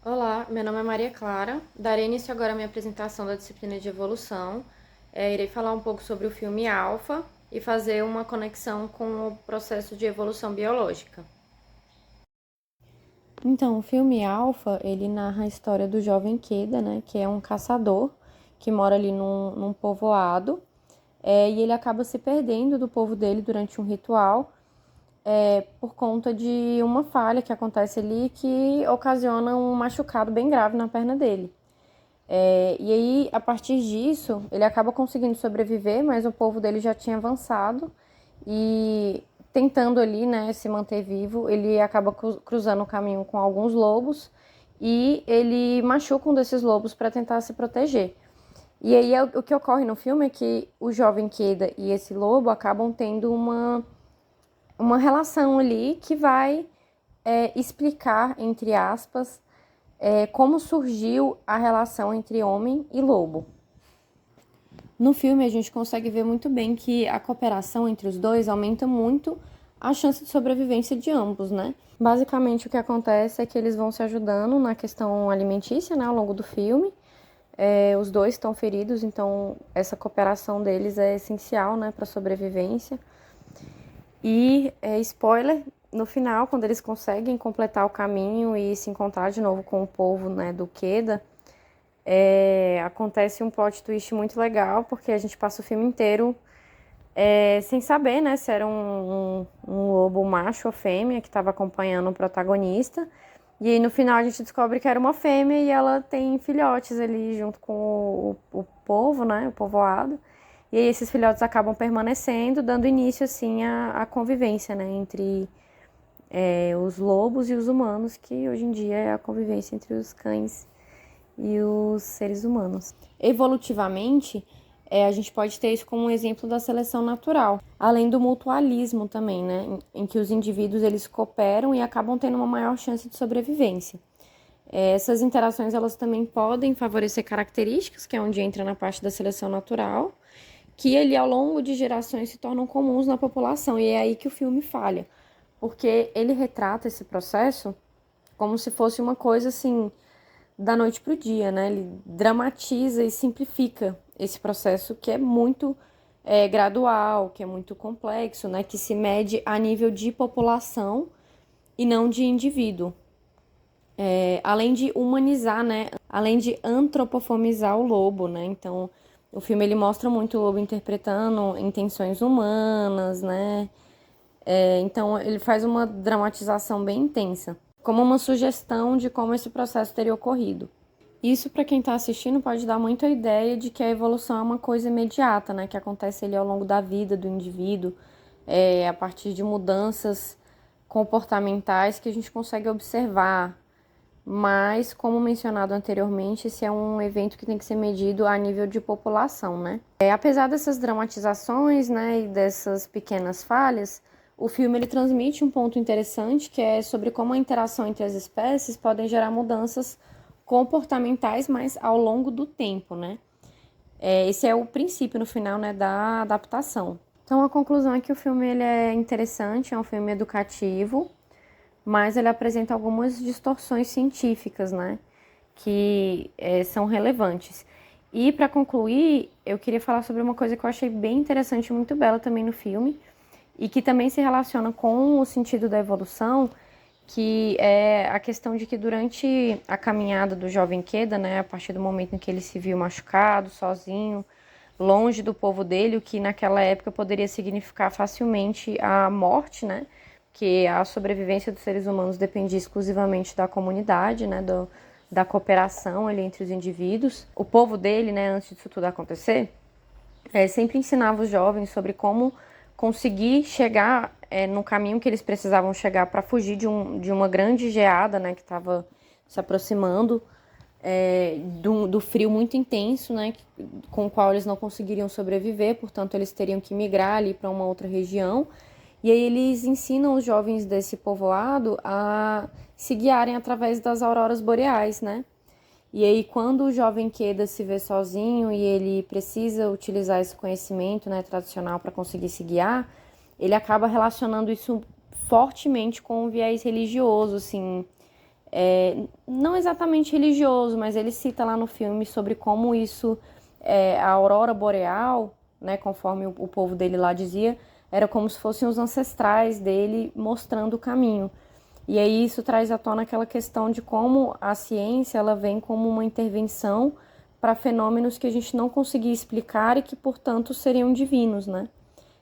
Olá, meu nome é Maria Clara. Darei início agora à minha apresentação da disciplina de evolução. Irei falar um pouco sobre o filme Alpha e fazer uma conexão com o processo de evolução biológica. Então, o filme Alpha, ele narra a história do jovem Keda, né, que é um caçador que mora ali num povoado, e ele acaba se perdendo do povo dele durante um ritual, por conta de uma falha que acontece ali que ocasiona um machucado bem grave na perna dele. E aí, a partir disso, ele acaba conseguindo sobreviver, mas o povo dele já tinha avançado e tentando ali, né, se manter vivo, ele acaba cruzando o caminho com alguns lobos e ele machuca um desses lobos para tentar se proteger. E aí, o que ocorre no filme é que o jovem Keda e esse lobo acabam tendo uma relação ali que vai explicar, entre aspas, como surgiu a relação entre homem e lobo. No filme, a gente consegue ver muito bem que a cooperação entre os dois aumenta muito a chance de sobrevivência de ambos, né? Basicamente, o que acontece é que eles vão se ajudando na questão alimentícia, né, ao longo do filme. Os dois estão feridos, então essa cooperação deles é essencial, né, para a sobrevivência. E, spoiler, no final, quando eles conseguem completar o caminho e se encontrar de novo com o povo, né, do Queda, acontece um plot twist muito legal, porque a gente passa o filme inteiro sem saber, né, se era um lobo macho ou fêmea que estava acompanhando o protagonista. E aí no final a gente descobre que era uma fêmea e ela tem filhotes ali junto com o povo, né, o povoado. E aí esses filhotes acabam permanecendo, dando início assim à convivência, né, entre os lobos e os humanos, que hoje em dia é a convivência entre os cães e os seres humanos. Evolutivamente, a gente pode ter isso como um exemplo da seleção natural, além do mutualismo também, né, em que os indivíduos eles cooperam e acabam tendo uma maior chance de sobrevivência. Essas interações elas também podem favorecer características, que é onde entra na parte da seleção natural, que ele ao longo de gerações se tornam comuns na população, e é aí que o filme falha, porque ele retrata esse processo como se fosse uma coisa assim da noite para o dia, né? Ele dramatiza e simplifica esse processo que é muito gradual, que é muito complexo, né? Que se mede a nível de população e não de indivíduo. Além de humanizar, né? Além de antropomorfizar o lobo, né? Então, o filme ele mostra muito o lobo interpretando intenções humanas, né? Então, ele faz uma dramatização bem intensa, como uma sugestão de como esse processo teria ocorrido. Isso, para quem está assistindo, pode dar muito a ideia de que a evolução é uma coisa imediata, né? Que acontece ali ao longo da vida do indivíduo, a partir de mudanças comportamentais que a gente consegue observar. Mas, como mencionado anteriormente, esse é um evento que tem que ser medido a nível de população, né? Apesar dessas dramatizações, né, e dessas pequenas falhas, o filme ele transmite um ponto interessante que é sobre como a interação entre as espécies podem gerar mudanças comportamentais, mas ao longo do tempo, né? Esse é o princípio no final, né, da adaptação. Então a conclusão é que o filme ele é interessante, é um filme educativo, mas ele apresenta algumas distorções científicas, né, que são relevantes. E para concluir, eu queria falar sobre uma coisa que eu achei bem interessante e muito bela também no filme, e que também se relaciona com o sentido da evolução, que é a questão de que durante a caminhada do jovem Queda, né, a partir do momento em que ele se viu machucado, sozinho, longe do povo dele, o que naquela época poderia significar facilmente a morte, né, que a sobrevivência dos seres humanos dependia exclusivamente da comunidade, né, da cooperação ali entre os indivíduos. O povo dele, né, antes disso tudo acontecer, sempre ensinava os jovens sobre como conseguir chegar no caminho que eles precisavam chegar para fugir de uma grande geada, né, que estava se aproximando, do frio muito intenso, né, com o qual eles não conseguiriam sobreviver, portanto eles teriam que migrar ali para uma outra região. E aí eles ensinam os jovens desse povoado a se guiarem através das auroras boreais, né? E aí, quando o jovem Queda se vê sozinho e ele precisa utilizar esse conhecimento, né, tradicional para conseguir se guiar, ele acaba relacionando isso fortemente com o viés religioso, assim, não exatamente religioso, mas ele cita lá no filme sobre como isso, a aurora boreal, né, conforme o povo dele lá dizia, era como se fossem os ancestrais dele mostrando o caminho. E aí isso traz à tona aquela questão de como a ciência ela vem como uma intervenção para fenômenos que a gente não conseguia explicar e que, portanto, seriam divinos, né?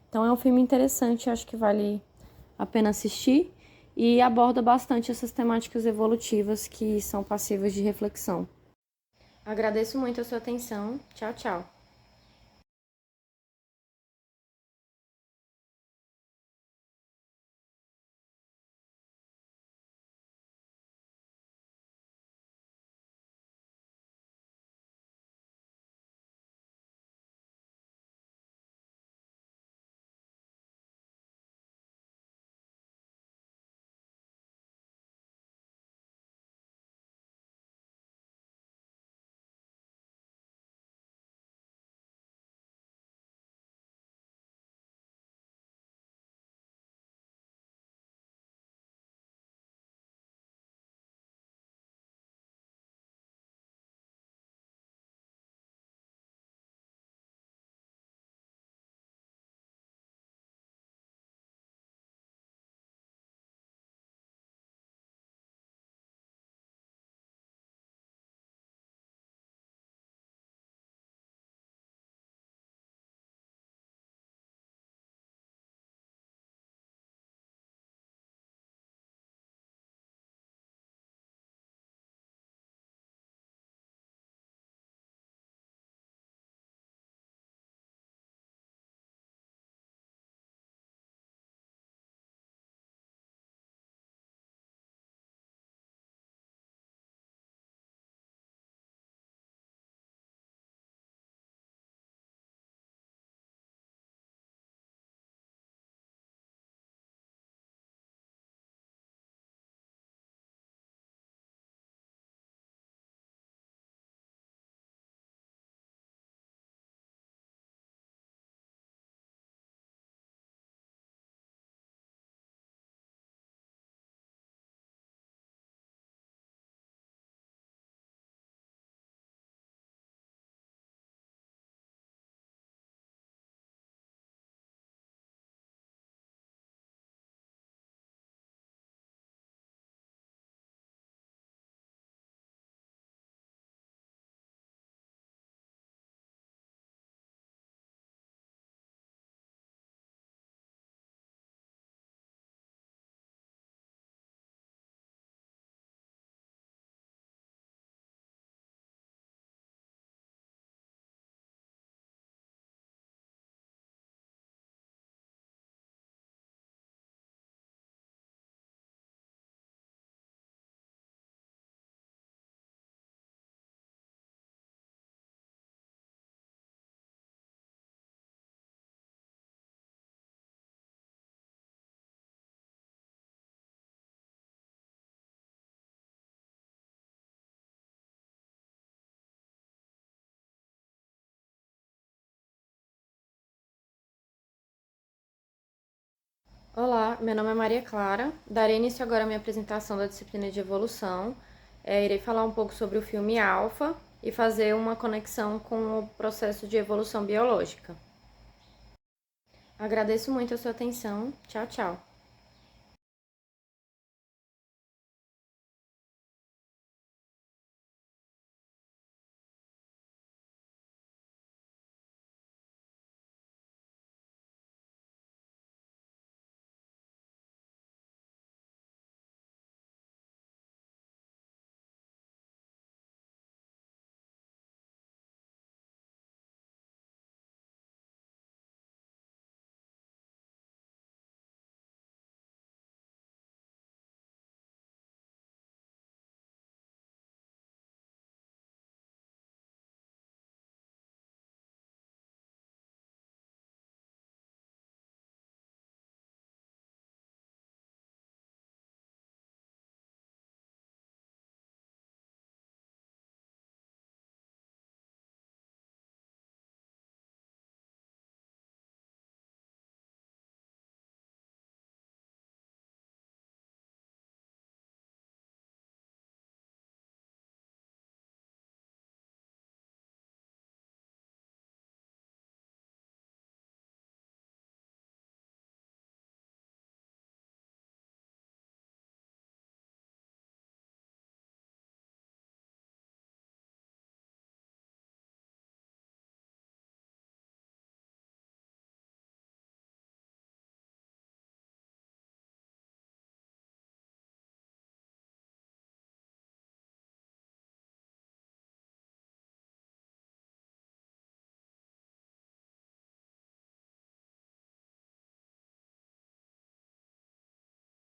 Então é um filme interessante, acho que vale a pena assistir e aborda bastante essas temáticas evolutivas que são passíveis de reflexão. Agradeço muito a sua atenção. Tchau, tchau. Olá, meu nome é Maria Clara. Darei início agora à minha apresentação da disciplina de evolução. Irei falar um pouco sobre o filme Alpha e fazer uma conexão com o processo de evolução biológica. Agradeço muito a sua atenção. Tchau, tchau.